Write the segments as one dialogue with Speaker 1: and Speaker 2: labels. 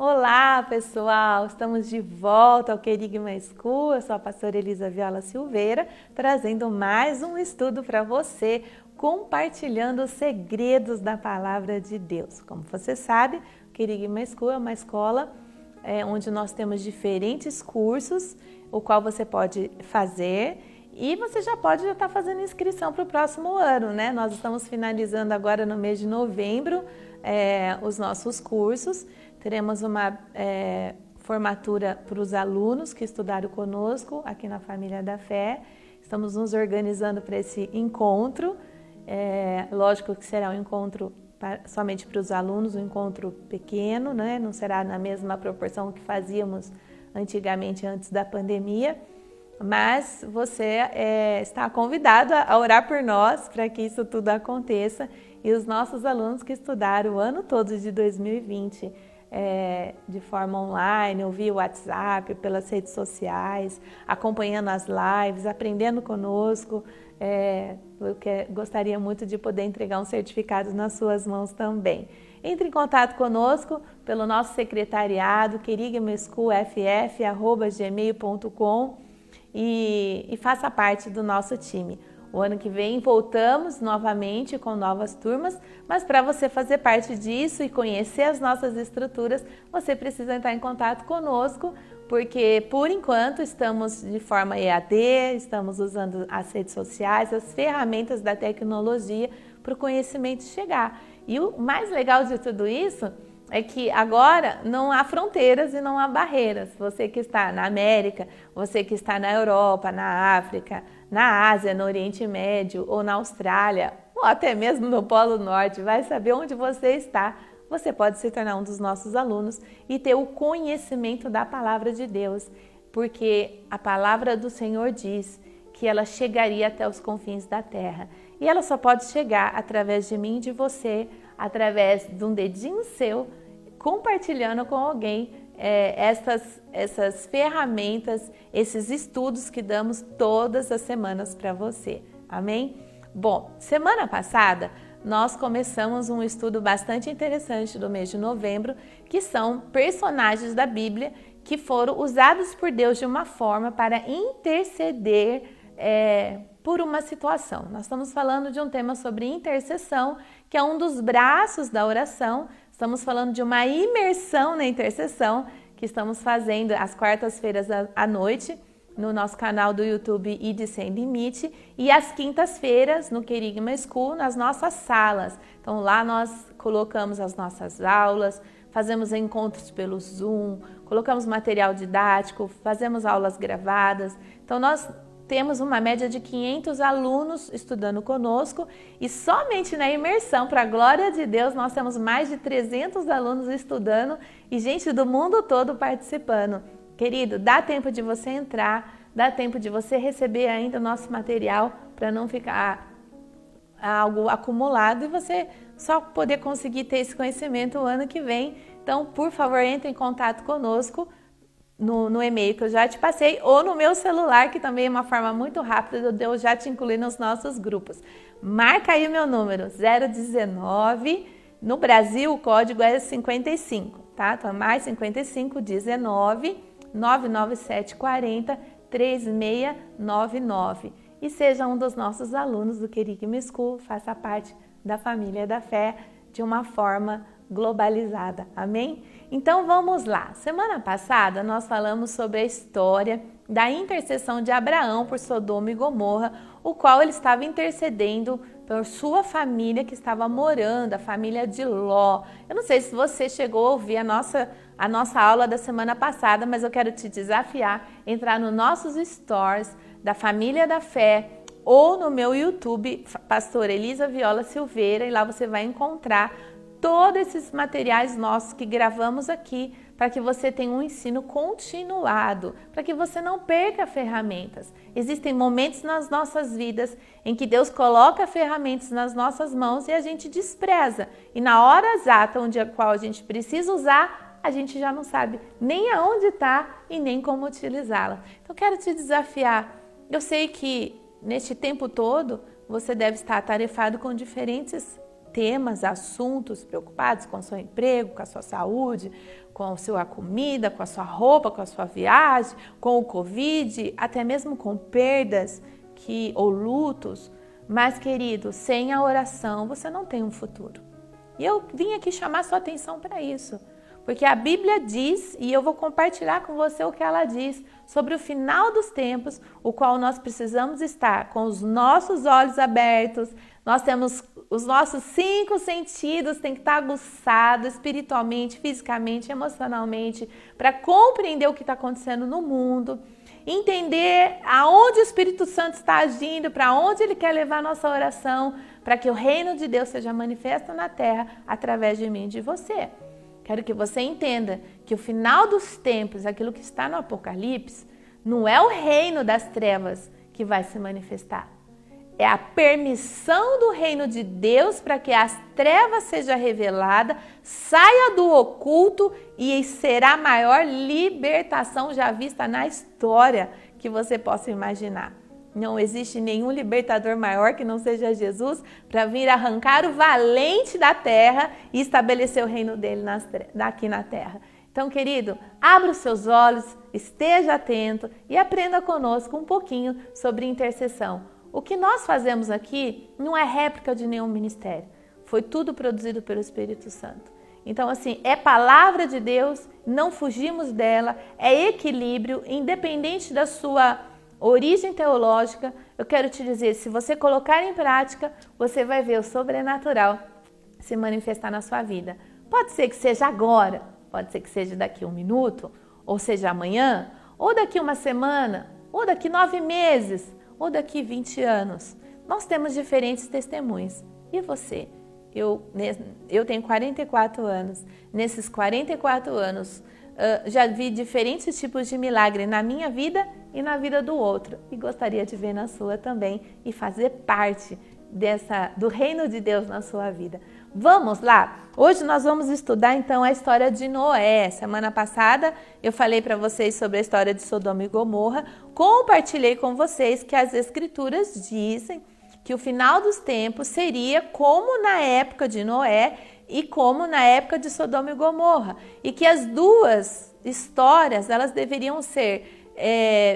Speaker 1: Olá, pessoal! Estamos de volta ao Querigma School. Eu sou a pastora Elisa Viola Silveira, trazendo mais um estudo para você, compartilhando os segredos da Palavra de Deus. Como você sabe, o Querigma School é uma escola onde nós temos diferentes cursos, o qual você pode fazer e você já estar fazendo inscrição para o próximo ano, né? Nós estamos finalizando agora no mês de novembro os nossos cursos. Teremos uma formatura para os alunos que estudaram conosco aqui na Família da Fé. Estamos nos organizando para esse encontro. Lógico que será um encontro somente para os alunos, um encontro pequeno, né? Não será na mesma proporção que fazíamos antigamente antes da pandemia. Mas você está convidado a orar por nós para que isso tudo aconteça. E os nossos alunos que estudaram o ano todo de 2020 de forma online, ou via WhatsApp, pelas redes sociais, acompanhando as lives, aprendendo conosco. Eu gostaria muito de poder entregar um certificado nas suas mãos também. Entre em contato conosco pelo nosso secretariado, querigmaschoolff@gmail.com e faça parte do nosso time. O ano que vem voltamos novamente com novas turmas, mas para você fazer parte disso e conhecer as nossas estruturas, você precisa entrar em contato conosco, porque por enquanto estamos de forma EAD, estamos usando as redes sociais, as ferramentas da tecnologia para o conhecimento chegar. E o mais legal de tudo isso é que agora não há fronteiras e não há barreiras. Você que está na América, você que está na Europa, na África, na Ásia, no Oriente Médio ou na Austrália, ou até mesmo no Polo Norte, vai saber onde você está. Você pode se tornar um dos nossos alunos e ter o conhecimento da Palavra de Deus, porque a Palavra do Senhor diz que ela chegaria até os confins da terra. E ela só pode chegar através de mim e de você, através de um dedinho seu, compartilhando com alguém essas ferramentas, esses estudos que damos todas as semanas para você. Amém? Bom, semana passada nós começamos um estudo bastante interessante do mês de novembro, que são personagens da Bíblia que foram usados por Deus de uma forma para interceder por uma situação. Nós estamos falando de um tema sobre intercessão, que é um dos braços da oração. Estamos falando de uma imersão na intercessão que estamos fazendo às quartas-feiras à noite no nosso canal do YouTube ID Sem Limite e às quintas-feiras no Querigma School nas nossas salas. Então lá nós colocamos as nossas aulas, fazemos encontros pelo Zoom, colocamos material didático, fazemos aulas gravadas. Então nós temos uma média de 500 alunos estudando conosco e somente na imersão, para a glória de Deus, nós temos mais de 300 alunos estudando e gente do mundo todo participando. Querido, dá tempo de você entrar, dá tempo de você receber ainda o nosso material para não ficar algo acumulado e você só poder conseguir ter esse conhecimento o ano que vem. Então, por favor, entre em contato conosco no e-mail que eu já te passei ou no meu celular, que também é uma forma muito rápida de eu já te incluir nos nossos grupos. Marca aí o meu número, 019, no Brasil o código é 55, tá? Então é mais 55 19 997 40 3699 e seja um dos nossos alunos do Querigma School, faça parte da família da fé de uma forma globalizada, amém? Então vamos lá. Semana passada nós falamos sobre a história da intercessão de Abraão por Sodoma e Gomorra, o qual ele estava intercedendo por sua família que estava morando, a família de Ló. Eu não sei se você chegou a ouvir a nossa aula da semana passada, mas eu quero te desafiar a entrar nos nossos stories da Família da Fé ou no meu YouTube, pastora Elisa Viola Silveira, e lá você vai encontrar todos esses materiais nossos que gravamos aqui para que você tenha um ensino continuado, para que você não perca ferramentas. Existem momentos nas nossas vidas em que Deus coloca ferramentas nas nossas mãos e a gente despreza. E na hora exata onde a qual a gente precisa usar, a gente já não sabe nem aonde está e nem como utilizá-la. Então quero te desafiar. Eu sei que neste tempo todo você deve estar atarefado com diferentes temas, assuntos, preocupados com o seu emprego, com a sua saúde, com a sua comida, com a sua roupa, com a sua viagem, com o Covid, até mesmo com perdas ou lutos. Mas, querido, sem a oração você não tem um futuro. E eu vim aqui chamar sua atenção para isso. Porque a Bíblia diz, e eu vou compartilhar com você o que ela diz, sobre o final dos tempos, o qual nós precisamos estar com os nossos olhos abertos. Nós temos os nossos 5 sentidos, tem que estar aguçados espiritualmente, fisicamente, emocionalmente, para compreender o que está acontecendo no mundo, entender aonde o Espírito Santo está agindo, para onde ele quer levar a nossa oração, para que o reino de Deus seja manifesto na terra através de mim e de você. Quero que você entenda que o final dos tempos, aquilo que está no Apocalipse, não é o reino das trevas que vai se manifestar. É a permissão do reino de Deus para que as trevas seja revelada, saia do oculto e será a maior libertação já vista na história que você possa imaginar. Não existe nenhum libertador maior que não seja Jesus para vir arrancar o valente da terra e estabelecer o reino dele aqui na terra. Então, querido, abra os seus olhos, esteja atento e aprenda conosco um pouquinho sobre intercessão. O que nós fazemos aqui não é réplica de nenhum ministério. Foi tudo produzido pelo Espírito Santo. Então, assim, é palavra de Deus, não fugimos dela, é equilíbrio, independente da sua origem teológica. Eu quero te dizer, se você colocar em prática, você vai ver o sobrenatural se manifestar na sua vida. Pode ser que seja agora, pode ser que seja daqui 1 minuto, ou seja amanhã, ou daqui 1 semana, ou daqui 9 meses, ou daqui 20 anos. Nós temos diferentes testemunhos. E você? Eu tenho 44 anos. Nesses 44 anos, já vi diferentes tipos de milagre na minha vida e na vida do outro. E gostaria de ver na sua também e fazer parte do reino de Deus na sua vida. Vamos lá? Hoje nós vamos estudar então a história de Noé. Semana passada eu falei para vocês sobre a história de Sodoma e Gomorra. Compartilhei com vocês que as escrituras dizem que o final dos tempos seria como na época de Noé e como na época de Sodoma e Gomorra. E que as duas histórias elas deveriam ser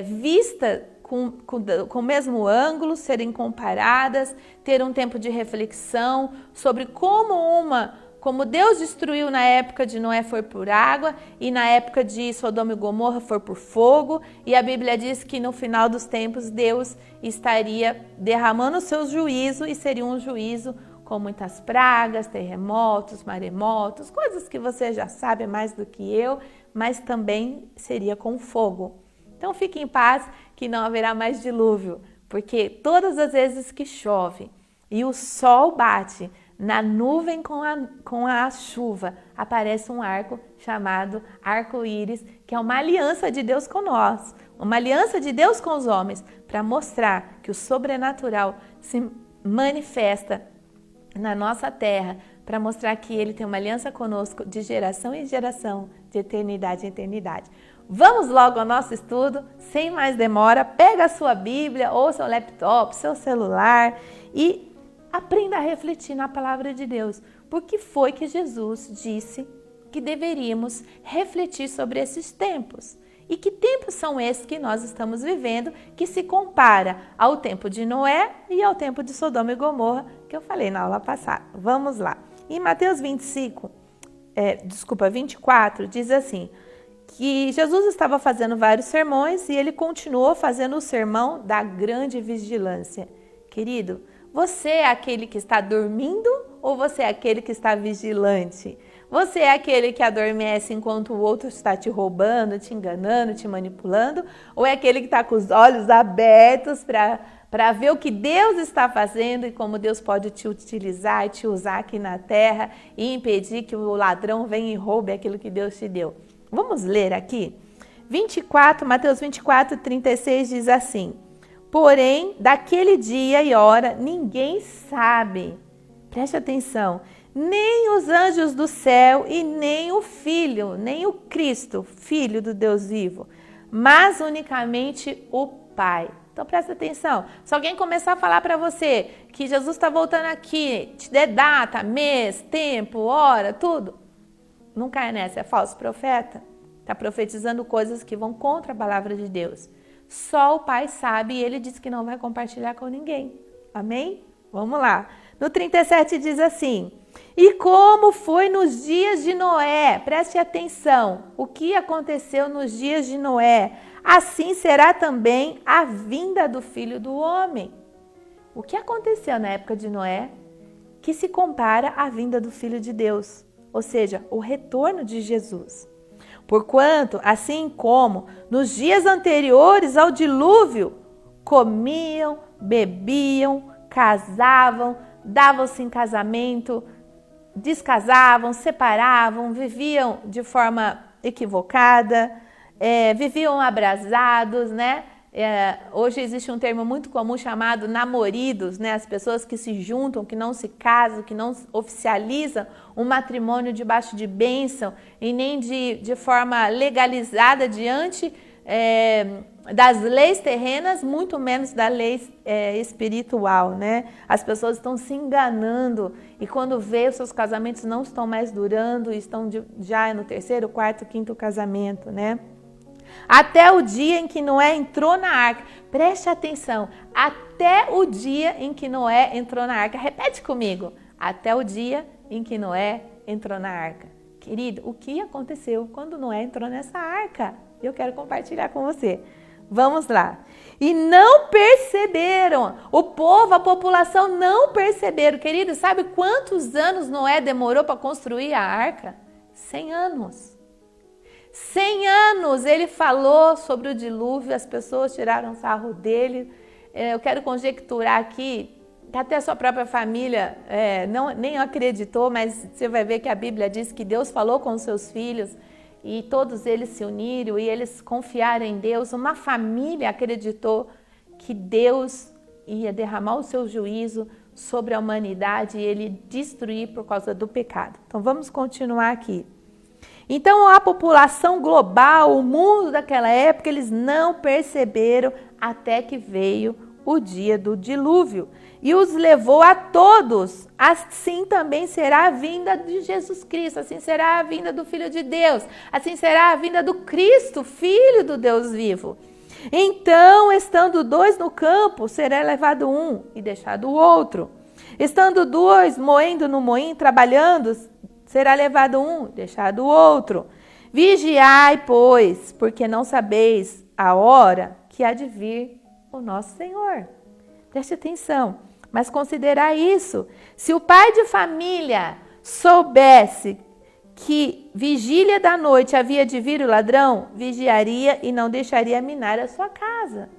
Speaker 1: vistas com o mesmo ângulo, serem comparadas, ter um tempo de reflexão sobre como Deus destruiu na época de Noé foi por água e na época de Sodoma e Gomorra foi por fogo. E a Bíblia diz que no final dos tempos Deus estaria derramando o seu juízo e seria um juízo com muitas pragas, terremotos, maremotos, coisas que você já sabe mais do que eu, mas também seria com fogo. Então fique em paz que não haverá mais dilúvio, porque todas as vezes que chove e o sol bate na nuvem com a chuva, aparece um arco chamado arco-íris, que é uma aliança de Deus com nós, uma aliança de Deus com os homens, para mostrar que o sobrenatural se manifesta na nossa terra, para mostrar que Ele tem uma aliança conosco de geração em geração, de eternidade em eternidade. Vamos logo ao nosso estudo, sem mais demora. Pega a sua Bíblia ou seu laptop, seu celular e aprenda a refletir na palavra de Deus. Porque foi que Jesus disse que deveríamos refletir sobre esses tempos. E que tempos são esses que nós estamos vivendo, que se compara ao tempo de Noé e ao tempo de Sodoma e Gomorra, que eu falei na aula passada. Vamos lá. Em Mateus 24, diz assim, que Jesus estava fazendo vários sermões e ele continuou fazendo o sermão da grande vigilância. Querido, você é aquele que está dormindo ou você é aquele que está vigilante? Você é aquele que adormece enquanto o outro está te roubando, te enganando, te manipulando? Ou é aquele que está com os olhos abertos para ver o que Deus está fazendo e como Deus pode te utilizar e te usar aqui na terra e impedir que o ladrão venha e roube aquilo que Deus te deu? Vamos ler aqui? Mateus 24, 36 diz assim: porém, daquele dia e hora ninguém sabe, preste atenção, nem os anjos do céu e nem o Filho, nem o Cristo, Filho do Deus vivo, mas unicamente o Pai. Então presta atenção. Se alguém começar a falar para você que Jesus está voltando aqui, te dê data, mês, tempo, hora, tudo, não cai nessa, é falso profeta. Está profetizando coisas que vão contra a palavra de Deus. Só o Pai sabe e Ele disse que não vai compartilhar com ninguém. Amém? Vamos lá. No 37 diz assim: e como foi nos dias de Noé, preste atenção, o que aconteceu nos dias de Noé, assim será também a vinda do Filho do Homem. O que aconteceu na época de Noé que se compara à vinda do Filho de Deus, ou seja, o retorno de Jesus. Porquanto, assim como nos dias anteriores ao dilúvio, comiam, bebiam, casavam, davam-se em casamento, descasavam, separavam, viviam de forma equivocada, viviam abrasados, né? Hoje existe um termo muito comum chamado namoridos, né? As pessoas que se juntam, que não se casam, que não oficializam um matrimônio debaixo de bênção e nem de forma legalizada diante das leis terrenas, muito menos da lei espiritual, né? As pessoas estão se enganando e quando vê, os seus casamentos não estão mais durando, estão já no terceiro, quarto, quinto casamento, né? Até o dia em que Noé entrou na arca. Preste atenção. Até o dia em que Noé entrou na arca. Repete comigo. Até o dia em que Noé entrou na arca. Querido, o que aconteceu quando Noé entrou nessa arca? Eu quero compartilhar com você. Vamos lá. E não perceberam. O povo, a população não perceberam. Querido, sabe quantos anos Noé demorou para construir a arca? 100 anos. 100 anos ele falou sobre o dilúvio, as pessoas tiraram sarro dele. Eu quero conjecturar aqui, até a sua própria família nem acreditou, mas você vai ver que a Bíblia diz que Deus falou com os seus filhos e todos eles se uniram e eles confiaram em Deus. Uma família acreditou que Deus ia derramar o seu juízo sobre a humanidade e ele destruir por causa do pecado. Então vamos continuar aqui. Então a população global, o mundo daquela época, eles não perceberam até que veio o dia do dilúvio e os levou a todos. Assim também será a vinda de Jesus Cristo, assim será a vinda do Filho de Deus, assim será a vinda do Cristo, Filho do Deus vivo. Então, estando dois no campo, será levado um e deixado o outro. Estando dois moendo no moinho, trabalhando, será levado um, deixado o outro. Vigiai, pois, porque não sabeis a hora que há de vir o nosso Senhor. Preste atenção, mas considerai isso. Se o pai de família soubesse que vigília da noite havia de vir o ladrão, vigiaria e não deixaria minar a sua casa.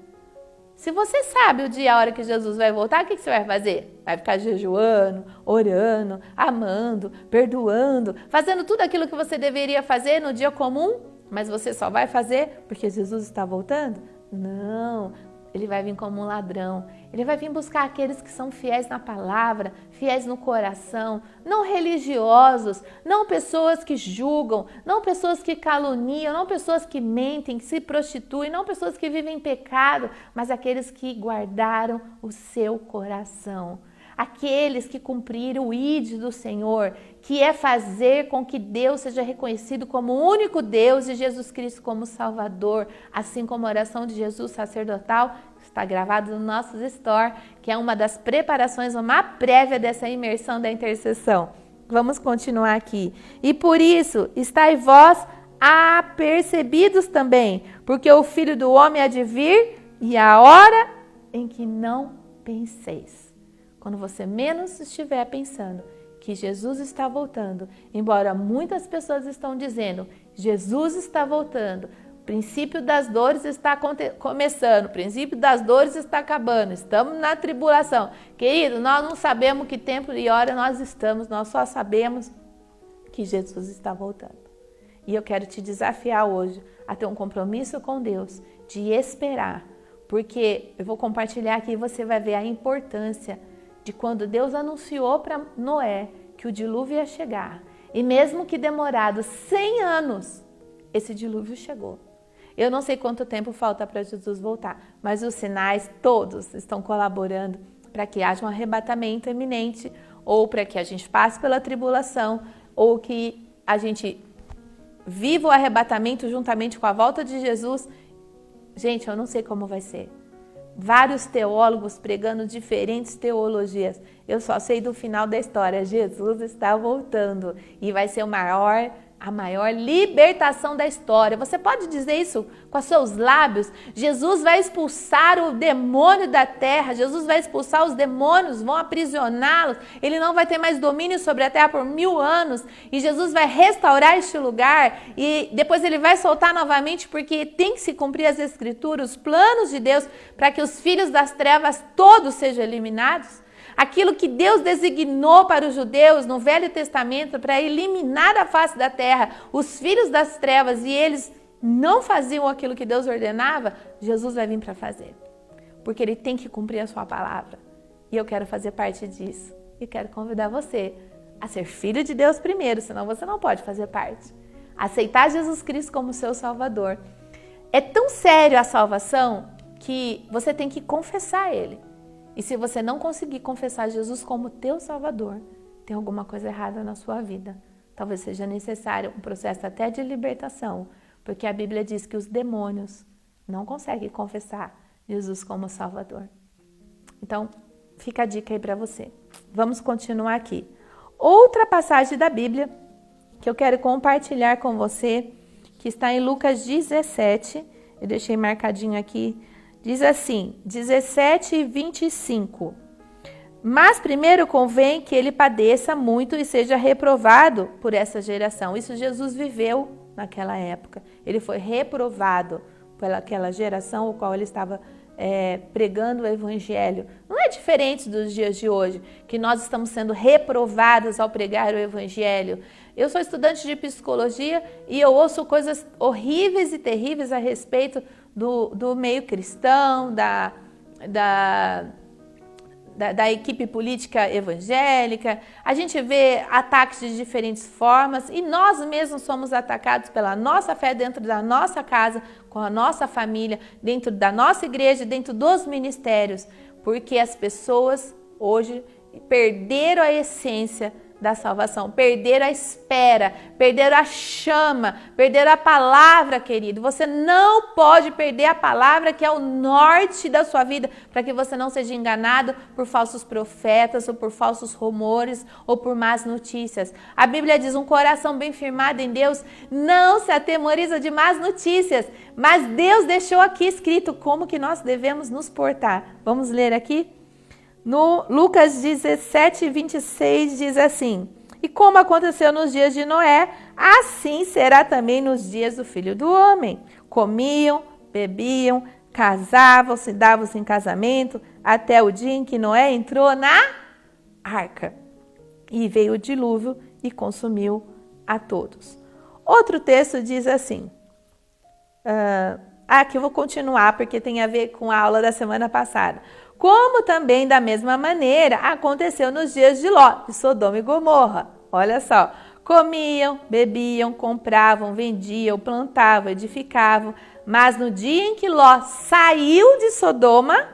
Speaker 1: Se você sabe o dia e a hora que Jesus vai voltar, o que você vai fazer? Vai ficar jejuando, orando, amando, perdoando, fazendo tudo aquilo que você deveria fazer no dia comum, mas você só vai fazer porque Jesus está voltando? Não, ele vai vir como um ladrão. Ele vai vir buscar aqueles que são fiéis na palavra, fiéis no coração, não religiosos, não pessoas que julgam, não pessoas que caluniam, não pessoas que mentem, que se prostituem, não pessoas que vivem em pecado, mas aqueles que guardaram o seu coração. Aqueles que cumpriram o ID do Senhor, que é fazer com que Deus seja reconhecido como o único Deus e Jesus Cristo como Salvador, assim como a oração de Jesus sacerdotal está gravado no nosso store, que é uma das preparações, uma prévia dessa imersão da intercessão. Vamos continuar aqui. E por isso, estai vós apercebidos também, porque o Filho do Homem há de vir e a hora em que não penseis. Quando você menos estiver pensando que Jesus está voltando, embora muitas pessoas estão dizendo, Jesus está voltando, o princípio das dores está começando, o princípio das dores está acabando, estamos na tribulação. Querido, nós não sabemos que tempo e hora nós estamos, nós só sabemos que Jesus está voltando. E eu quero te desafiar hoje a ter um compromisso com Deus, de esperar, porque eu vou compartilhar aqui e você vai ver a importância de quando Deus anunciou para Noé que o dilúvio ia chegar. E mesmo que demorado 100 anos, esse dilúvio chegou. Eu não sei quanto tempo falta para Jesus voltar, mas os sinais todos estão colaborando para que haja um arrebatamento iminente, ou para que a gente passe pela tribulação, ou que a gente viva o arrebatamento juntamente com a volta de Jesus. Gente, eu não sei como vai ser. Vários teólogos pregando diferentes teologias. Eu só sei do final da história. Jesus está voltando e vai ser a maior libertação da história. Você pode dizer isso com os seus lábios? Jesus vai expulsar o demônio da terra. Jesus vai expulsar os demônios, vão aprisioná-los. Ele não vai ter mais domínio sobre a terra por 1000 anos. E Jesus vai restaurar este lugar. E depois ele vai soltar novamente, porque tem que se cumprir as escrituras, os planos de Deus, para que os filhos das trevas todos sejam eliminados. Aquilo que Deus designou para os judeus no Velho Testamento para eliminar da face da terra os filhos das trevas, e eles não faziam aquilo que Deus ordenava, Jesus vai vir para fazer. Porque ele tem que cumprir a sua palavra. E eu quero fazer parte disso. E quero convidar você a ser filho de Deus primeiro, senão você não pode fazer parte. Aceitar Jesus Cristo como seu Salvador. É tão sério a salvação que você tem que confessar Ele. E se você não conseguir confessar Jesus como teu Salvador, tem alguma coisa errada na sua vida. Talvez seja necessário um processo até de libertação, porque a Bíblia diz que os demônios não conseguem confessar Jesus como Salvador. Então, fica a dica aí para você. Vamos continuar aqui. Outra passagem da Bíblia que eu quero compartilhar com você, que está em Lucas 17, eu deixei marcadinho aqui. Diz assim, 17 e 25. Mas primeiro convém que ele padeça muito e seja reprovado por essa geração. Isso Jesus viveu naquela época. Ele foi reprovado pelaquela geração, o qual ele estava pregando o evangelho. Não é diferente dos dias de hoje, que nós estamos sendo reprovados ao pregar o evangelho. Eu sou estudante de psicologia e eu ouço coisas horríveis e terríveis a respeito do meio cristão, da equipe política evangélica. A gente vê ataques de diferentes formas e nós mesmos somos atacados pela nossa fé dentro da nossa casa, com a nossa família, dentro da nossa igreja, dentro dos ministérios, porque as pessoas hoje perderam a essência da salvação, perderam a espera, perderam a chama, perderam a palavra, querido. Você não pode perder a palavra, que é o norte da sua vida, para que você não seja enganado por falsos profetas, ou por falsos rumores, ou por más notícias. A Bíblia diz, um coração bem firmado em Deus não se atemoriza de más notícias, mas Deus deixou aqui escrito como que nós devemos nos portar. Vamos ler aqui? No Lucas 17, 26 diz assim, e como aconteceu nos dias de Noé, assim será também nos dias do Filho do Homem. Comiam, bebiam, casavam-se, davam-se em casamento, até o dia em que Noé entrou na arca. E veio o dilúvio e consumiu a todos. Outro texto diz assim, aqui eu vou continuar porque tem a ver com a aula da semana passada. Como também, da mesma maneira, aconteceu nos dias de Ló, de Sodoma e Gomorra. Olha só, comiam, bebiam, compravam, vendiam, plantavam, edificavam, mas no dia em que Ló saiu de Sodoma,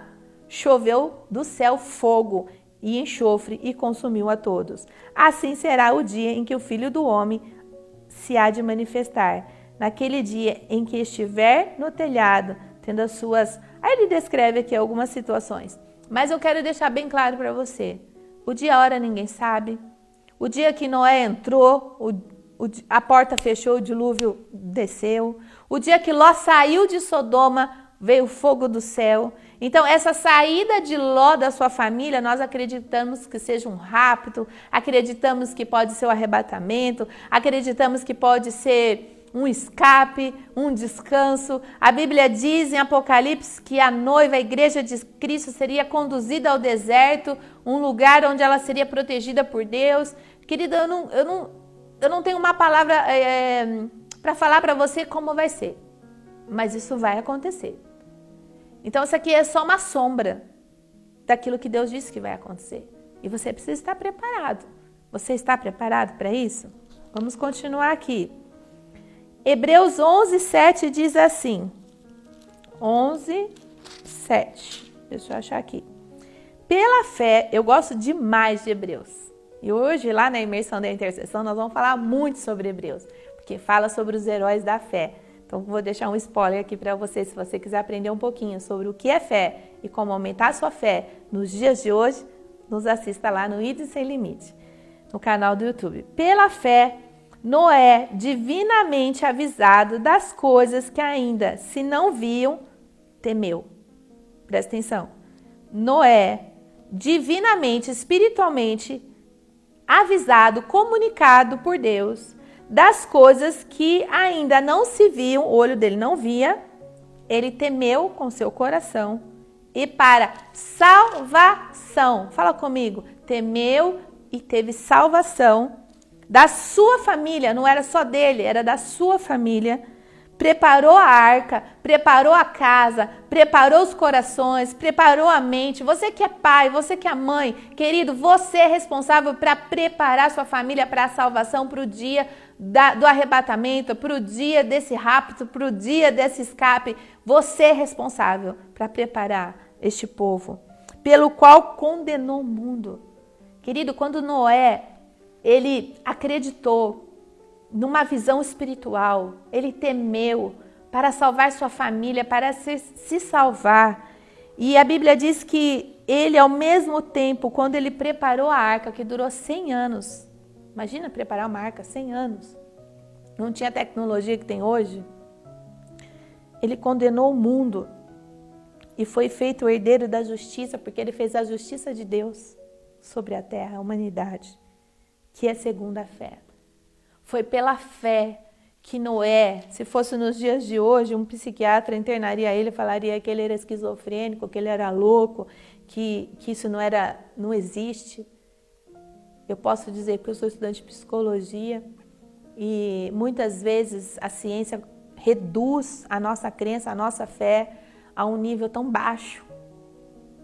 Speaker 1: choveu do céu fogo e enxofre e consumiu a todos. Assim será o dia em que o Filho do Homem se há de manifestar. Naquele dia em que estiver no telhado, tendo as suas... Aí ele descreve aqui algumas situações. Mas eu quero deixar bem claro para você. O dia e a hora ninguém sabe. O dia que Noé entrou, a porta fechou, o dilúvio desceu. O dia que Ló saiu de Sodoma, veio fogo do céu. Então, essa saída de Ló da sua família, nós acreditamos que seja um rapto, acreditamos que pode ser o arrebatamento, acreditamos que pode ser um escape, um descanso. A Bíblia diz em Apocalipse que a noiva, a igreja de Cristo, seria conduzida ao deserto, um lugar onde ela seria protegida por Deus. Querida, eu não tenho uma palavra para falar para você como vai ser, mas isso vai acontecer. Então, isso aqui é só uma sombra daquilo que Deus disse que vai acontecer. E você precisa estar preparado. Você está preparado para isso? Vamos continuar aqui. Hebreus 11:7 diz assim, 11:7, deixa eu achar aqui. Pela fé, eu gosto demais de Hebreus. E hoje, lá na imersão da intercessão, nós vamos falar muito sobre Hebreus, porque fala sobre os heróis da fé. Então, vou deixar um spoiler aqui para você, se você quiser aprender um pouquinho sobre o que é fé e como aumentar a sua fé nos dias de hoje, nos assista lá no Ide Sem Limite, no canal do YouTube. Pela fé, Noé, divinamente avisado das coisas que ainda se não viam, temeu. Presta atenção. Noé, divinamente, espiritualmente avisado, comunicado por Deus das coisas que ainda não se viam, o olho dele não via, ele temeu com seu coração e para salvação, fala comigo, temeu e teve salvação da sua família, não era só dele, era da sua família. Preparou a arca, preparou a casa, preparou os corações, preparou a mente. Você que é pai, você que é mãe, querido, você é responsável para preparar sua família para a salvação, para o dia do arrebatamento, para o dia desse rapto, para o dia desse escape. Você é responsável para preparar este povo, pelo qual condenou o mundo. Querido, quando Noé, ele acreditou numa visão espiritual, ele temeu para salvar sua família, para se salvar. E a Bíblia diz que ele, ao mesmo tempo, quando ele preparou a arca, que durou 100 anos, imagina preparar uma arca 100 anos, não tinha a tecnologia que tem hoje, ele condenou o mundo e foi feito o herdeiro da justiça, porque ele fez a justiça de Deus sobre a terra, a humanidade, que é segundo a fé. Foi pela fé que Noé, se fosse nos dias de hoje, um psiquiatra internaria ele e falaria que ele era esquizofrênico, que ele era louco, que isso não existe. Eu posso dizer que eu sou estudante de psicologia e muitas vezes a ciência reduz a nossa crença, a nossa fé a um nível tão baixo,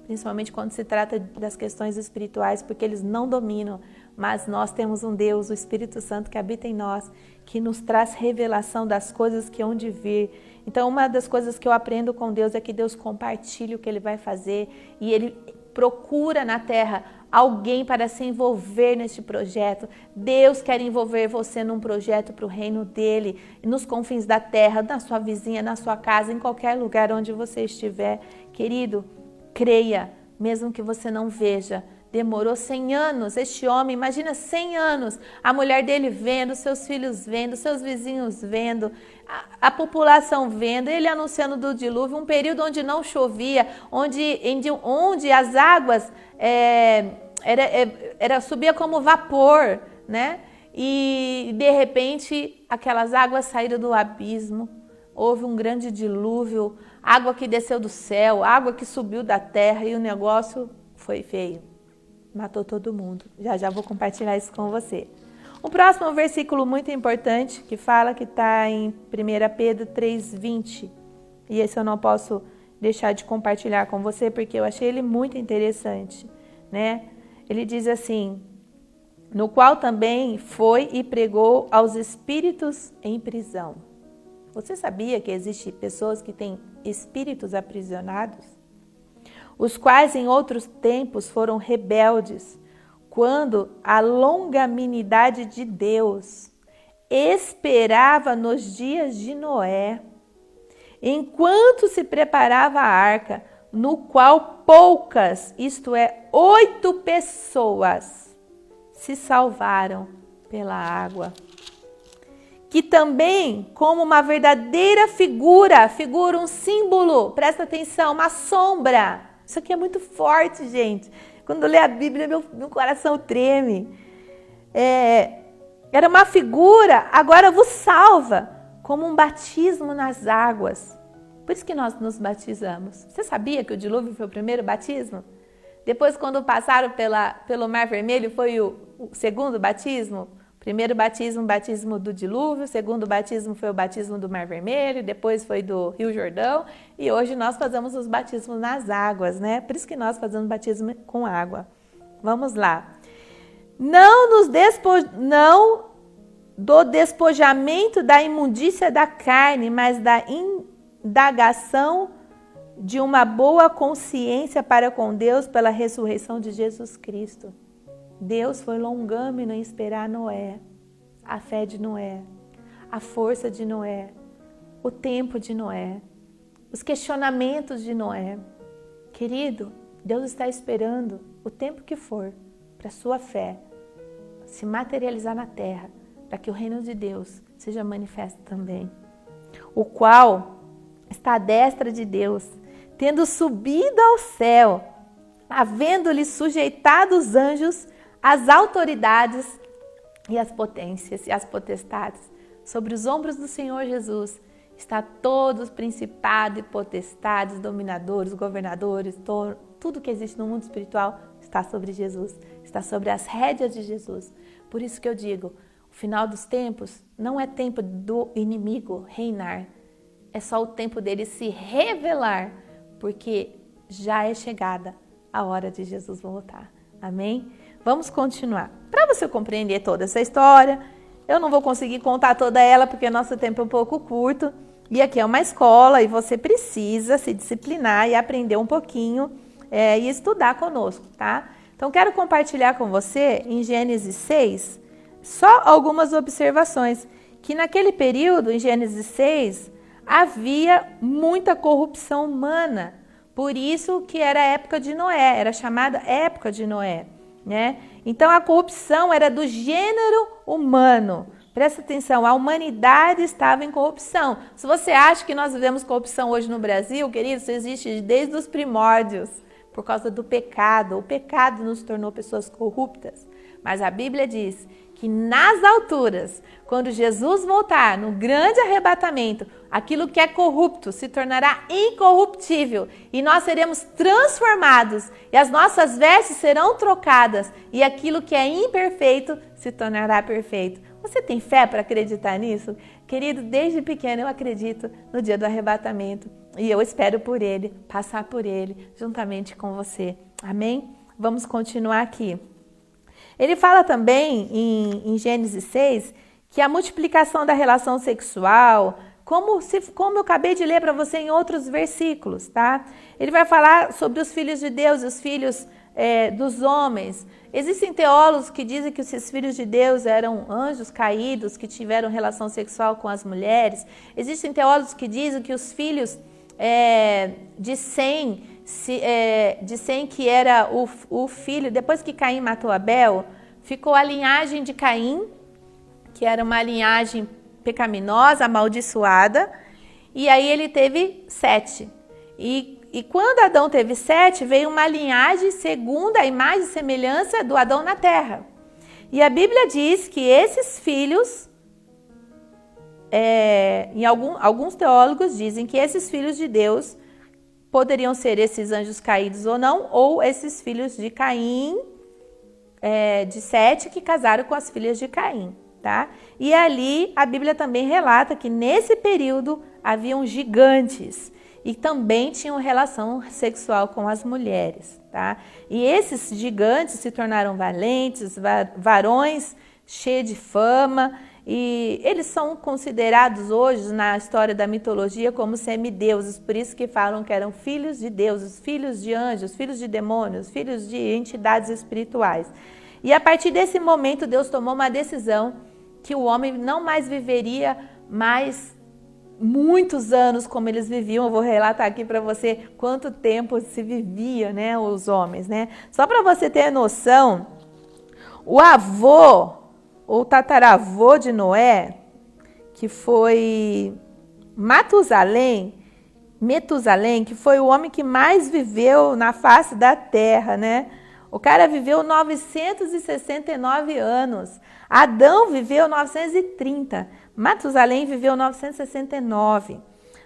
Speaker 1: principalmente quando se trata das questões espirituais, porque eles não dominam. Mas nós temos um Deus, o Espírito Santo, que habita em nós, que nos traz revelação das coisas que hão de vir. Então, uma das coisas que eu aprendo com Deus é que Deus compartilha o que Ele vai fazer e Ele procura na terra alguém para se envolver neste projeto. Deus quer envolver você num projeto para o reino dEle, nos confins da terra, na sua vizinha, na sua casa, em qualquer lugar onde você estiver. Querido, creia, mesmo que você não veja. Demorou 100 anos, este homem, imagina 100 anos, a mulher dele vendo, seus filhos vendo, seus vizinhos vendo, a população vendo, ele anunciando do dilúvio, um período onde não chovia, onde as águas subia como vapor, né? E de repente aquelas águas saíram do abismo, houve um grande dilúvio, água que desceu do céu, água que subiu da terra e o negócio foi feio. Matou todo mundo. Já vou compartilhar isso com você. O próximo versículo muito importante, que fala que está em 1 Pedro 3,20. E esse eu não posso deixar de compartilhar com você, porque eu achei ele muito interessante, né? Ele diz assim, no qual também foi e pregou aos espíritos em prisão. Você sabia que existem pessoas que têm espíritos aprisionados? Os quais em outros tempos foram rebeldes, quando a longanimidade de Deus esperava nos dias de Noé, enquanto se preparava a arca, no qual poucas, isto é, 8 pessoas, se salvaram pela água. Que também, como uma verdadeira figura, um símbolo, presta atenção, uma sombra. Isso aqui é muito forte, gente. Quando eu leio a Bíblia, meu coração treme. Era uma figura, agora vos salva, como um batismo nas águas. Por isso que nós nos batizamos. Você sabia que o dilúvio foi o primeiro batismo? Depois, quando passaram pelo Mar Vermelho, foi o segundo batismo? Primeiro batismo, batismo do dilúvio, segundo batismo foi o batismo do Mar Vermelho, depois foi do Rio Jordão e hoje nós fazemos os batismos nas águas, né? Por isso que nós fazemos batismo com água. Vamos lá. Não do despojamento da imundícia da carne, mas da indagação de uma boa consciência para com Deus pela ressurreição de Jesus Cristo. Deus foi longâmino em esperar Noé, a fé de Noé, a força de Noé, o tempo de Noé, os questionamentos de Noé. Querido, Deus está esperando o tempo que for para a sua fé se materializar na terra, para que o reino de Deus seja manifesto também. O qual está à destra de Deus, tendo subido ao céu, havendo-lhe sujeitado os anjos, as autoridades e as potências e as potestades. Sobre os ombros do Senhor Jesus está todos os principados e potestades, dominadores, governadores, tudo que existe no mundo espiritual está sobre Jesus, está sobre as rédeas de Jesus. Por isso que eu digo, o final dos tempos não é tempo do inimigo reinar, é só o tempo dele se revelar, porque já é chegada a hora de Jesus voltar. Amém? Vamos continuar. Para você compreender toda essa história, eu não vou conseguir contar toda ela, porque nosso tempo é um pouco curto, e aqui é uma escola e você precisa se disciplinar e aprender um pouquinho e estudar conosco, tá? Então, quero compartilhar com você, em Gênesis 6, só algumas observações, que naquele período, em Gênesis 6, havia muita corrupção humana, por isso que era a época de Noé, era chamada época de Noé, né? Então, a corrupção era do gênero humano. Presta atenção, a humanidade estava em corrupção. Se você acha que nós vivemos corrupção hoje no Brasil, querido, isso existe desde os primórdios, por causa do pecado. O pecado nos tornou pessoas corruptas. Mas a Bíblia diz que nas alturas, quando Jesus voltar, no grande arrebatamento, aquilo que é corrupto se tornará incorruptível e nós seremos transformados e as nossas vestes serão trocadas e aquilo que é imperfeito se tornará perfeito. Você tem fé para acreditar nisso? Querido, desde pequeno eu acredito no dia do arrebatamento e eu espero por ele, passar por ele juntamente com você. Amém? Vamos continuar aqui. Ele fala também em Gênesis 6 que a multiplicação da relação sexual, como eu acabei de ler para você em outros versículos, tá? Ele vai falar sobre os filhos de Deus e os filhos dos homens. Existem teólogos que dizem que esses filhos de Deus eram anjos caídos que tiveram relação sexual com as mulheres. Existem teólogos que dizem que os filhos de Sem, que era o filho, depois que Caim matou Abel, ficou a linhagem de Caim, que era uma linhagem pecaminosa, amaldiçoada, e aí ele teve 7. E quando Adão teve 7, veio uma linhagem segundo a imagem e semelhança do Adão na terra. E a Bíblia diz que esses filhos, alguns teólogos dizem que esses filhos de Deus poderiam ser esses anjos caídos ou não, ou esses filhos de Caim, de 7, que casaram com as filhas de Caim. Tá? E ali a Bíblia também relata que nesse período haviam gigantes e também tinham relação sexual com as mulheres. Tá? E esses gigantes se tornaram valentes, varões cheios de fama, e eles são considerados hoje na história da mitologia como semideuses, por isso que falam que eram filhos de deuses, filhos de anjos, filhos de demônios, filhos de entidades espirituais. E a partir desse momento Deus tomou uma decisão que o homem não mais viveria mais muitos anos como eles viviam. Eu vou relatar aqui para você quanto tempo se vivia, né, os homens, né? Só para você ter noção, o avô ou tataravô de Noé, que foi Metusalém, que foi o homem que mais viveu na face da terra, né? O cara viveu 969 anos. Adão viveu 930. Matusalém viveu 969.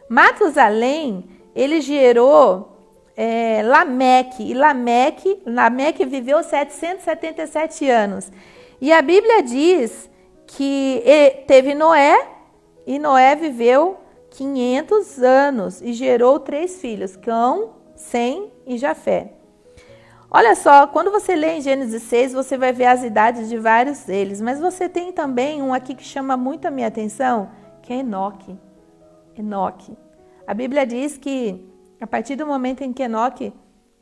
Speaker 1: Matusalém, ele gerou Lameque. E Lameque viveu 777 anos. E a Bíblia diz que teve Noé, e Noé viveu 500 anos e gerou 3 filhos, Cão, Sem e Jafé. Olha só, quando você lê em Gênesis 6, você vai ver as idades de vários deles, mas você tem também um aqui que chama muito a minha atenção, que é Enoque. Enoque. A Bíblia diz que, a partir do momento em que Enoque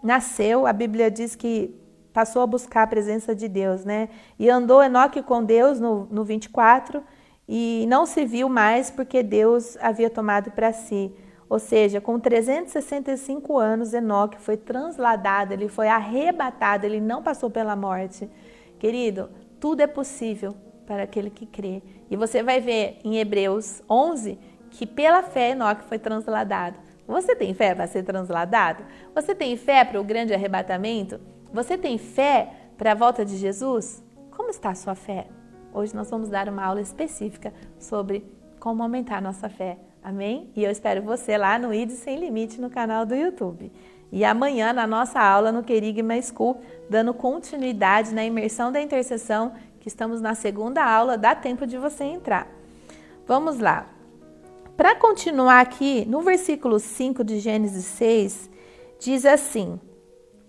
Speaker 1: nasceu, a Bíblia diz que passou a buscar a presença de Deus, né? E andou Enoque com Deus no 24 e não se viu mais porque Deus havia tomado para si. Ou seja, com 365 anos, Enoque foi transladado, ele foi arrebatado, ele não passou pela morte. Querido, tudo é possível para aquele que crê. E você vai ver em Hebreus 11 que pela fé Enoque foi transladado. Você tem fé para ser transladado? Você tem fé para o grande arrebatamento? Você tem fé para a volta de Jesus? Como está a sua fé? Hoje nós vamos dar uma aula específica sobre como aumentar a nossa fé. Amém? E eu espero você lá no ID Sem Limite no canal do YouTube. E amanhã na nossa aula no Querigma School, dando continuidade na imersão da intercessão, que estamos na segunda aula, dá tempo de você entrar. Vamos lá. Para continuar aqui, no versículo 5 de Gênesis 6, diz assim: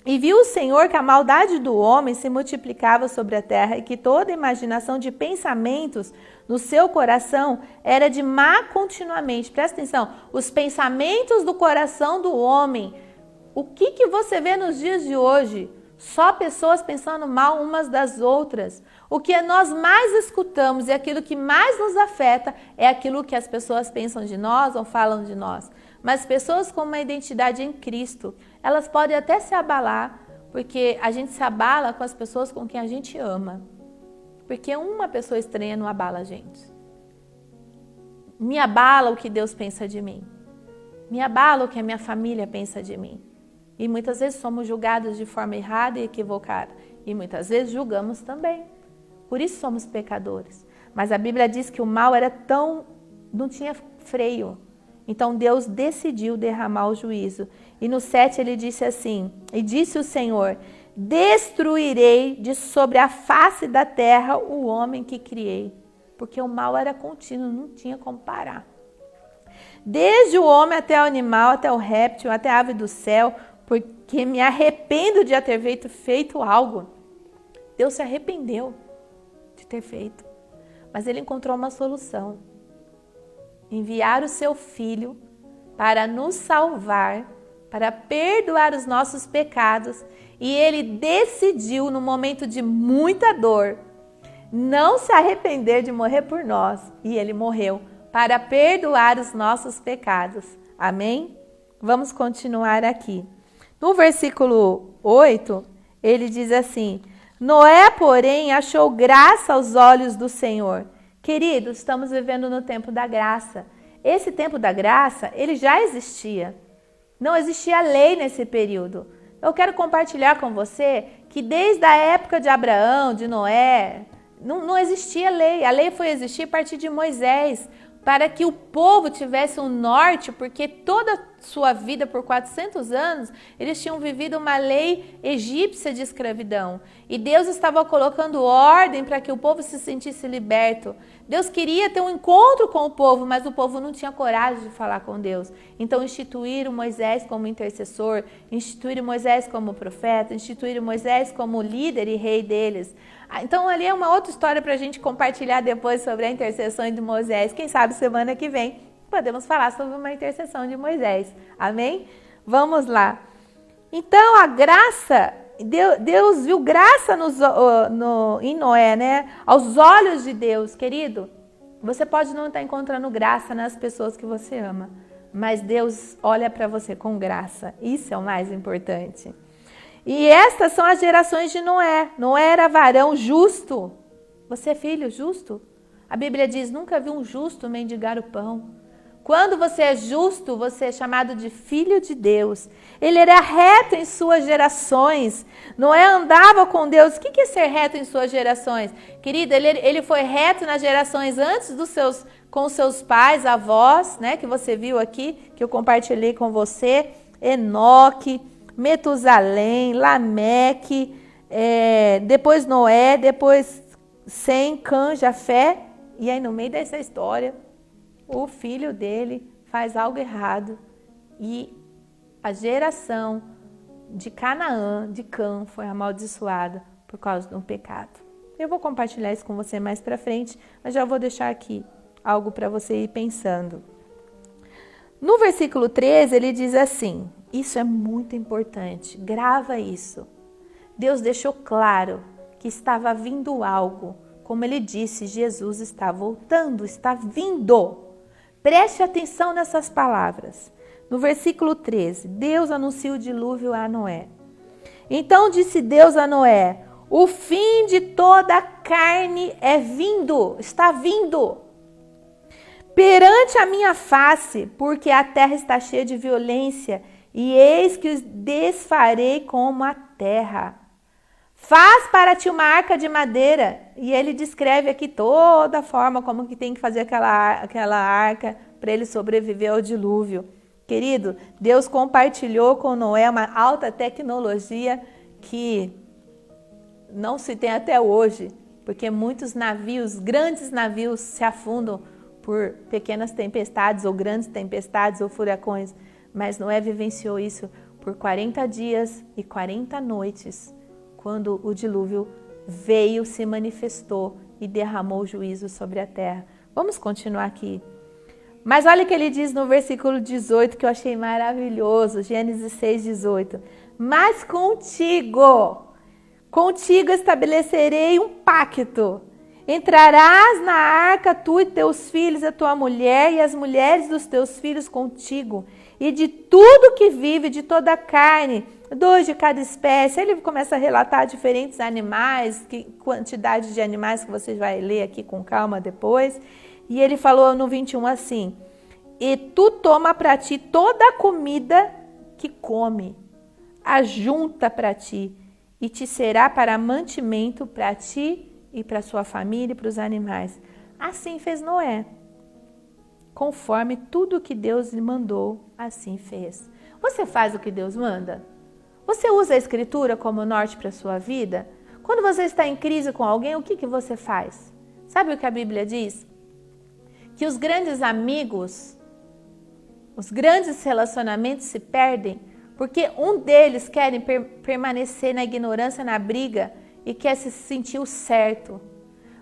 Speaker 1: E viu o Senhor que a maldade do homem se multiplicava sobre a terra e que toda imaginação de pensamentos no seu coração era de má continuamente. Presta atenção, os pensamentos do coração do homem. O que você vê nos dias de hoje? Só pessoas pensando mal umas das outras. O que nós mais escutamos e aquilo que mais nos afeta é aquilo que as pessoas pensam de nós ou falam de nós. Mas pessoas com uma identidade em Cristo, elas podem até se abalar, porque a gente se abala com as pessoas com quem a gente ama. Porque uma pessoa estranha não abala a gente. Me abala o que Deus pensa de mim. Me abala o que a minha família pensa de mim. E muitas vezes somos julgados de forma errada e equivocada. E muitas vezes julgamos também. Por isso somos pecadores. Mas a Bíblia diz que o mal era não tinha freio. Então Deus decidiu derramar o juízo. E no 7 ele disse assim: E disse o Senhor: Destruirei de sobre a face da terra o homem que criei. Porque o mal era contínuo, não tinha como parar. Desde o homem até o animal, até o réptil, até a ave do céu, porque me arrependo de ter feito algo. Deus se arrependeu de ter feito. Mas ele encontrou uma solução. Enviar o seu Filho para nos salvar, para perdoar os nossos pecados. E ele decidiu, no momento de muita dor, não se arrepender de morrer por nós. E ele morreu para perdoar os nossos pecados. Amém? Vamos continuar aqui. No versículo 8, ele diz assim: Noé, porém, achou graça aos olhos do Senhor. Queridos, estamos vivendo no tempo da graça. Esse tempo da graça, ele já existia. Não existia lei nesse período. Eu quero compartilhar com você que desde a época de Abraão, de Noé, não existia lei. A lei foi existir a partir de Moisés, para que o povo tivesse um norte, porque toda a sua vida, por 400 anos, eles tinham vivido uma lei egípcia de escravidão. E Deus estava colocando ordem para que o povo se sentisse liberto. Deus queria ter um encontro com o povo, mas o povo não tinha coragem de falar com Deus. Então instituíram Moisés como intercessor, instituíram Moisés como profeta, instituíram Moisés como líder e rei deles. Então ali é uma outra história para a gente compartilhar depois sobre a intercessão de Moisés. Quem sabe semana que vem podemos falar sobre uma intercessão de Moisés. Amém? Vamos lá. Então a graça, Deus viu graça em Noé, né? Aos olhos de Deus, querido. Você pode não estar encontrando graça nas pessoas que você ama, mas Deus olha para você com graça. Isso é o mais importante. E estas são as gerações de Noé. Noé era varão justo. Você é filho justo? A Bíblia diz, nunca vi um justo mendigar o pão. Quando você é justo, você é chamado de filho de Deus. Ele era reto em suas gerações. Noé andava com Deus. O que é ser reto em suas gerações? Querida, ele foi reto nas gerações antes com seus pais, avós, né? Que você viu aqui, que eu compartilhei com você. Enoque, Metusalém, Lameque, depois Noé, depois Sem, Cã, Jafé. E aí no meio dessa história, o filho dele faz algo errado. E a geração de Canaã, de Cã, foi amaldiçoada por causa do pecado. Eu vou compartilhar isso com você mais para frente, mas já vou deixar aqui algo para você ir pensando. No versículo 13, ele diz assim, isso é muito importante, grava isso. Deus deixou claro que estava vindo algo. Como ele disse, Jesus está voltando, está vindo. Preste atenção nessas palavras. No versículo 13, Deus anuncia o dilúvio a Noé. Então disse Deus a Noé, o fim de toda a carne é vindo, está vindo. Perante a minha face, porque a terra está cheia de violência, e eis que os desfarei como a terra. Faz para ti uma arca de madeira. E ele descreve aqui toda a forma como que tem que fazer aquela arca para ele sobreviver ao dilúvio. Querido, Deus compartilhou com Noé uma alta tecnologia que não se tem até hoje, porque muitos navios, grandes navios, se afundam por pequenas tempestades ou grandes tempestades ou furacões. Mas Noé vivenciou isso por 40 dias e 40 noites, quando o dilúvio veio, se manifestou e derramou juízo sobre a terra. Vamos continuar aqui. Mas olha o que ele diz no versículo 18, que eu achei maravilhoso, Gênesis 6:18. Mas contigo estabelecerei um pacto. Entrarás na arca, tu e teus filhos, a tua mulher e as mulheres dos teus filhos contigo. E de tudo que vive, de toda a carne, 2 de cada espécie. Ele começa a relatar diferentes animais, quantidade de animais que você vai ler aqui com calma depois. E ele falou no 21 assim, e tu toma para ti toda a comida que come, ajunta para ti, e te será para mantimento para ti e para sua família e para os animais. Assim fez Noé. Conforme tudo que Deus lhe mandou, assim fez. Você faz o que Deus manda? Você usa a Escritura como norte para a sua vida? Quando você está em crise com alguém, o que você faz? Sabe o que a Bíblia diz? Que os grandes amigos, os grandes relacionamentos se perdem porque um deles quer permanecer na ignorância, na briga e quer se sentir o certo.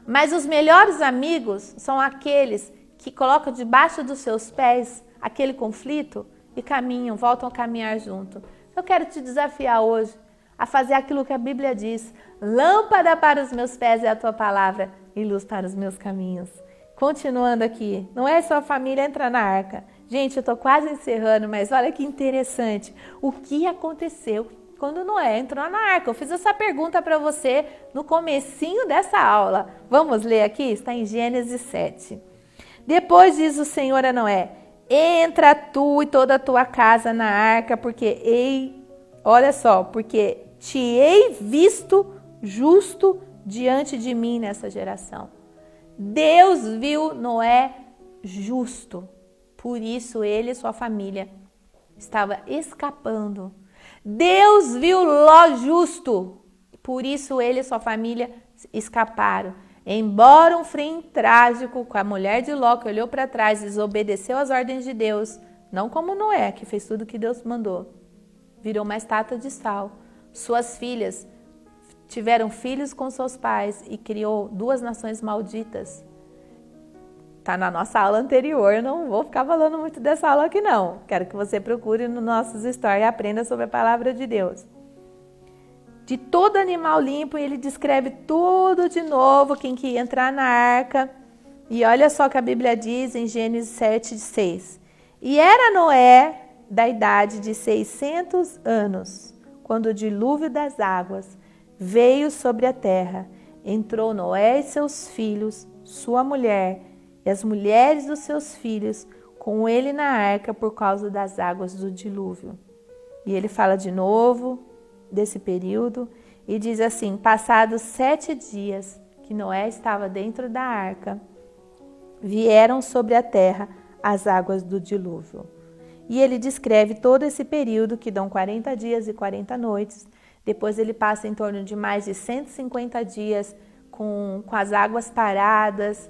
Speaker 1: Mas os melhores amigos são aqueles que colocam debaixo dos seus pés aquele conflito e caminham, voltam a caminhar junto. Eu quero te desafiar hoje a fazer aquilo que a Bíblia diz. Lâmpada para os meus pés é a tua palavra e luz para os meus caminhos. Continuando aqui, não é só a família entrar na arca. Gente, eu estou quase encerrando, mas olha que interessante. O que aconteceu quando Noé entrou na arca? Eu fiz essa pergunta para você no comecinho dessa aula. Vamos ler aqui? Está em Gênesis 7. Depois diz o Senhor a Noé, entra tu e toda a tua casa na arca, porque te hei visto justo diante de mim nessa geração. Deus viu Noé justo, por isso ele e sua família estavam escapando. Deus viu Ló justo, por isso ele e sua família escaparam. Embora um fim trágico com a mulher de Ló, que olhou para trás e desobedeceu às ordens de Deus, não como Noé, que fez tudo o que Deus mandou, virou uma estátua de sal. Suas filhas tiveram filhos com seus pais e criou 2 nações malditas. Está na nossa aula anterior, eu não vou ficar falando muito dessa aula aqui não. Quero que você procure nos nossos stories e aprenda sobre a palavra de Deus. De todo animal limpo, ele descreve tudo de novo, quem que ia entrar na arca. E olha só o que a Bíblia diz em Gênesis 7:6. E era Noé da idade de 600 anos, quando o dilúvio das águas veio sobre a terra. Entrou Noé e seus filhos, sua mulher e as mulheres dos seus filhos com ele na arca por causa das águas do dilúvio. E ele fala de novo desse período e diz assim, passados 7 dias que Noé estava dentro da arca, vieram sobre a terra as águas do dilúvio. E ele descreve todo esse período que dão 40 dias e 40 noites. Depois ele passa em torno de mais de 150 dias com as águas paradas.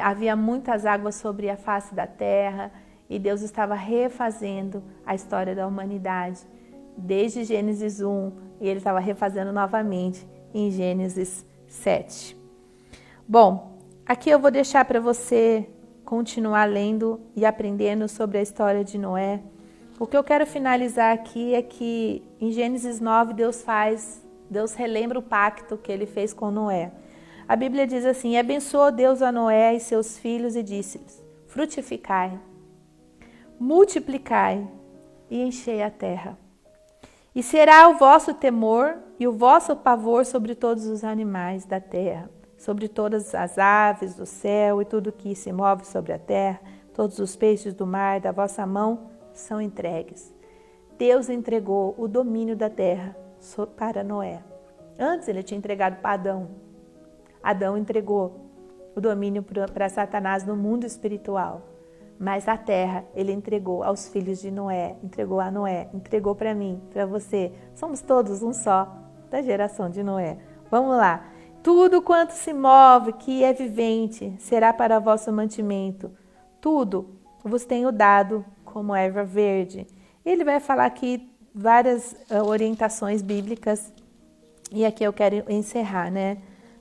Speaker 1: Havia muitas águas sobre a face da terra e Deus estava refazendo a história da humanidade. desde Gênesis 1 e ele estava refazendo novamente em Gênesis 7. Bom, aqui eu vou deixar para você continuar lendo e aprendendo sobre a história de Noé. O que eu quero finalizar aqui é que em Gênesis 9 Deus relembra o pacto que ele fez com Noé. A Bíblia diz assim: e abençoou Deus a Noé e seus filhos e disse-lhes: frutificai, multiplicai e enchei a terra. E será o vosso temor e o vosso pavor sobre todos os animais da terra, sobre todas as aves do céu e tudo que se move sobre a terra, todos os peixes do mar da vossa mão são entregues. Deus entregou o domínio da terra para Noé. Antes ele tinha entregado para Adão. Adão entregou o domínio para Satanás no mundo espiritual. Mas a terra ele entregou aos filhos de Noé, entregou a Noé, entregou para mim, para você. Somos todos um só, da geração de Noé. Vamos lá. Tudo quanto se move, que é vivente, será para vosso mantimento. Tudo vos tenho dado como erva verde. Ele vai falar aqui várias orientações bíblicas. E aqui eu quero encerrar, né?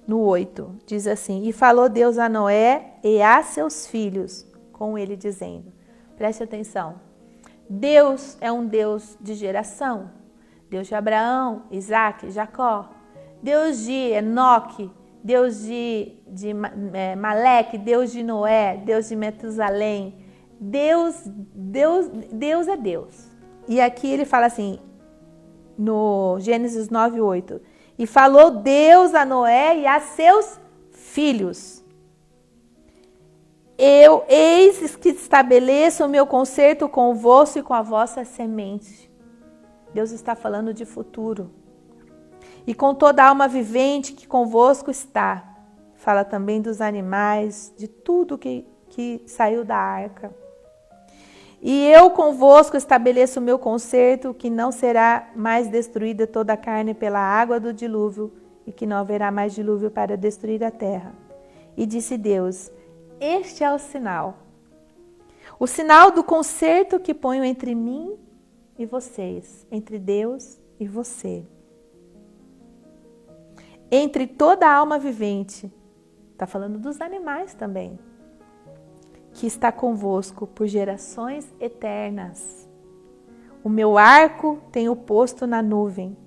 Speaker 1: No 8, diz assim: e falou Deus a Noé e a seus filhos, com ele dizendo, preste atenção, Deus é um Deus de geração, Deus de Abraão, Isaac, Jacó, Deus de Enoque, Deus de Maleque, Deus de Noé, Deus de Metusalém, Deus é Deus. E aqui ele fala assim, no Gênesis 9, 8, e falou Deus a Noé e a seus filhos. Eis que estabeleço o meu concerto convosco e com a vossa semente. Deus está falando de futuro. E com toda a alma vivente que convosco está. Fala também dos animais, de tudo que saiu da arca. E eu convosco estabeleço o meu concerto, que não será mais destruída toda a carne pela água do dilúvio, e que não haverá mais dilúvio para destruir a terra. E disse Deus: este é o sinal do concerto que ponho entre mim e vocês, entre Deus e você. Entre toda a alma vivente, está falando dos animais também, que está convosco por gerações eternas. O meu arco tenho posto na nuvem.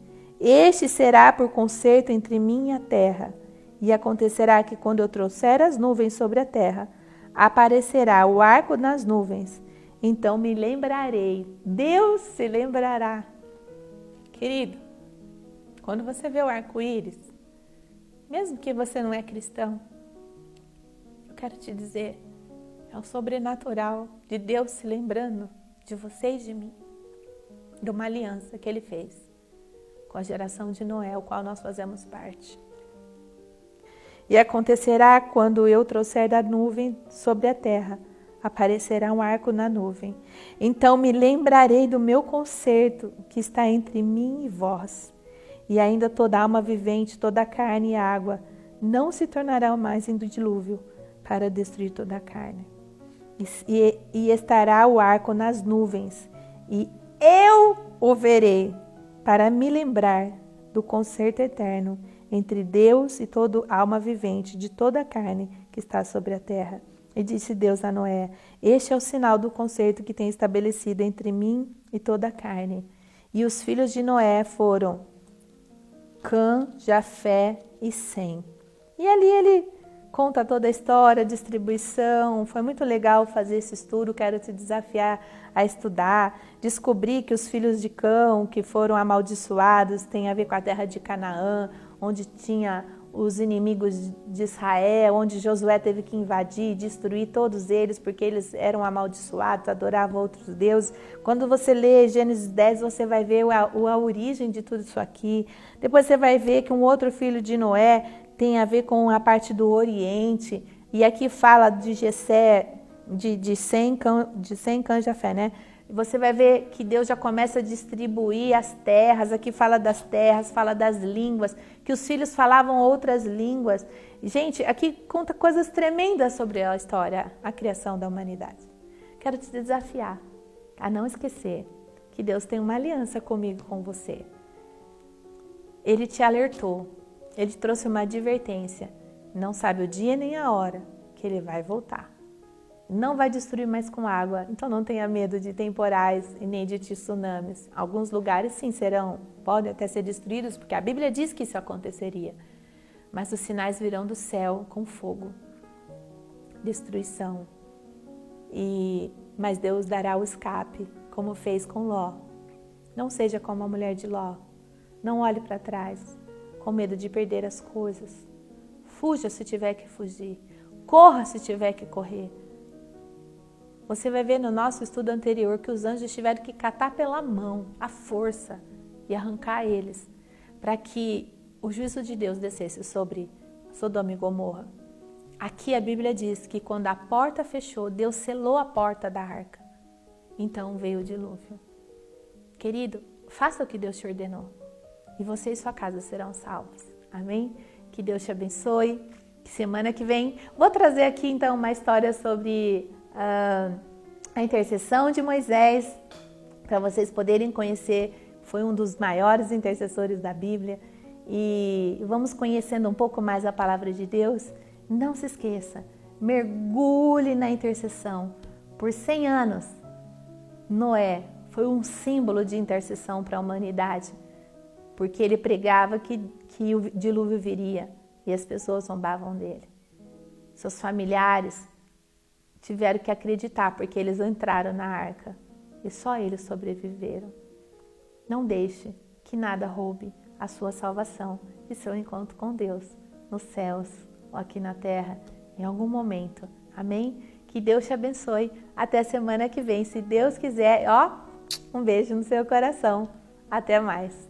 Speaker 1: Este será por concerto entre mim e a terra. E acontecerá que quando eu trouxer as nuvens sobre a terra, aparecerá o arco nas nuvens. Então me lembrarei. Deus se lembrará. Querido, quando você vê o arco-íris, mesmo que você não é cristão, eu quero te dizer, é o sobrenatural de Deus se lembrando de você e de mim, de uma aliança que Ele fez com a geração de Noé, o qual nós fazemos parte. E acontecerá quando eu trouxer da nuvem sobre a terra, aparecerá um arco na nuvem. Então me lembrarei do meu concerto que está entre mim e vós. E ainda toda alma vivente, toda a carne e água, não se tornarão mais em dilúvio para destruir toda a carne. E estará o arco nas nuvens, e eu o verei para me lembrar do concerto eterno entre Deus e toda alma vivente de toda a carne que está sobre a terra. E disse Deus a Noé: este é o sinal do concerto que tem estabelecido entre mim e toda a carne. E os filhos de Noé foram Cã, Jafé e Sem. E ali ele conta toda a história, a distribuição. Foi muito legal fazer esse estudo, quero te desafiar a estudar. Descobri que os filhos de Cã, que foram amaldiçoados, tem a ver com a terra de Canaã, onde tinha os inimigos de Israel, onde Josué teve que invadir, destruir todos eles, porque eles eram amaldiçoados, adoravam outros deuses. Quando você lê Gênesis 10, você vai ver a origem de tudo isso aqui. Depois você vai ver que um outro filho de Noé tem a ver com a parte do Oriente, e aqui fala de Jessé, de Sem, Cã e Jafé, né? Você vai ver que Deus já começa a distribuir as terras, aqui fala das terras, fala das línguas, que os filhos falavam outras línguas. Gente, aqui conta coisas tremendas sobre a história, a criação da humanidade. Quero te desafiar a não esquecer que Deus tem uma aliança comigo, com você. Ele te alertou, Ele trouxe uma advertência. Não sabe o dia nem a hora que Ele vai voltar. Não vai destruir mais com água, então não tenha medo de temporais e nem de tsunamis. Alguns lugares sim podem até ser destruídos, porque a Bíblia diz que isso aconteceria. Mas os sinais virão do céu com fogo, destruição. Mas Deus dará o escape, como fez com Ló. Não seja como a mulher de Ló. Não olhe para trás, com medo de perder as coisas. Fuja se tiver que fugir. Corra se tiver que correr. Você vai ver no nosso estudo anterior que os anjos tiveram que catar pela mão, à força, e arrancar eles, para que o juízo de Deus descesse sobre Sodoma e Gomorra. Aqui a Bíblia diz que quando a porta fechou, Deus selou a porta da arca. Então veio o dilúvio. Querido, faça o que Deus te ordenou e você e sua casa serão salvos. Amém? Que Deus te abençoe. Que semana que vem vou trazer aqui então uma história sobre a intercessão de Moisés, para vocês poderem conhecer. Foi um dos maiores intercessores da Bíblia e vamos conhecendo um pouco mais a palavra de Deus. Não se esqueça, mergulhe na intercessão. Por 100 anos, Noé foi um símbolo de intercessão para a humanidade, porque ele pregava que o dilúvio viria e as pessoas zombavam dele. Seus familiares tiveram que acreditar, porque eles entraram na arca e só eles sobreviveram. Não deixe que nada roube a sua salvação e seu encontro com Deus, nos céus ou aqui na terra, em algum momento. Amém? Que Deus te abençoe. Até semana que vem, se Deus quiser. Um beijo no seu coração. Até mais.